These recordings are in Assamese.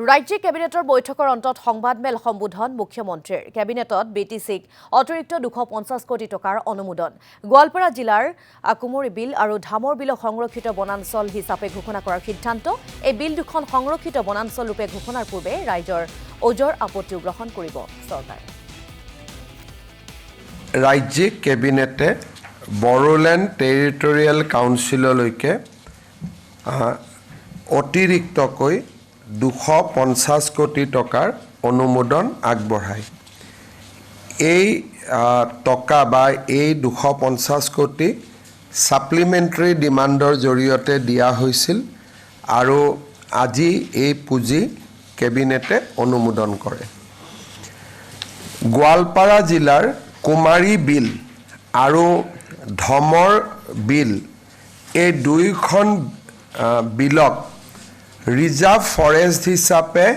ৰাজ্যিক কেবিনেটৰ বৈঠকৰ অন্তত সংবাদমেল সম্বোধন মুখ্যমন্ত্ৰীৰ কেবিনেটত বিটিচিক অতিৰিক্ত 250 কোটি টকাৰ অনুমোদন গোৱালপাৰা জিলাৰ কুমুৰী বিল আৰু ধামৰ বিলক সংৰক্ষিত বনাঞ্চল হিচাপে ঘোষণা কৰাৰ সিদ্ধান্ত এই বিল দুখন সংৰক্ষিত বনাঞ্চল ৰূপে ঘোষণাৰ পূৰ্বে ৰাইজৰ ওজৰ আপত্তি গ্ৰহণ কৰিব চৰকাৰে ৰাজ্যিক কেবিনেটে বড়োলেণ্ড টেৰিটৰিয়েল কাউন্সিললৈকে অতিৰিক্তকৈ 250 কোটি টকাৰ অনুমোদন আগবঢ়ায় এই টকা বা এই 250 কোটি সাপ্লিমেন্টাৰী ডিমাণ্ডৰ জৰিয়তে দিয়া হৈছিল আৰু আজি এই পুঁজি কেবিনেটে অনুমোদন কৰে গোৱালপাৰা জিলাৰ কুমাৰী বিল আৰু ধমৰ বিল এই দুইখন বিলক ৰিজাৰ্ভ ফৰেষ্ট হিচাপে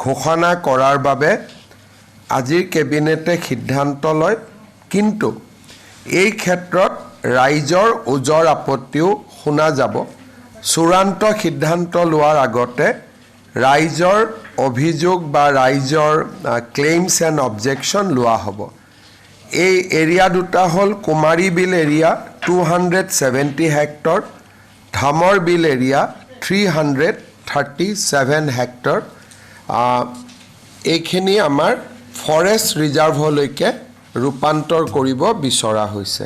ঘোষণা কৰাৰ বাবে আজিৰ কেবিনেটে সিদ্ধান্ত লয় কিন্তু এই ক্ষেত্ৰত ৰাইজৰ ওজৰ আপত্তিও শুনা যাব চূড়ান্ত সিদ্ধান্ত লোৱাৰ আগতে ৰাইজৰ অভিযোগ বা ৰাইজৰ ক্লেইমছ এণ্ড অবজেকশ্যন লোৱা হ'ব এই এৰিয়া দুটা হ'ল কুমাৰী বিল এৰিয়া 270 হেক্টৰ ধামৰ বিল এৰিয়া 337 হেক্টৰ এইখিনি আমাৰ ফৰেষ্ট ৰিজাৰ্ভলৈকে ৰূপান্তৰ কৰিব বিচৰা হৈছে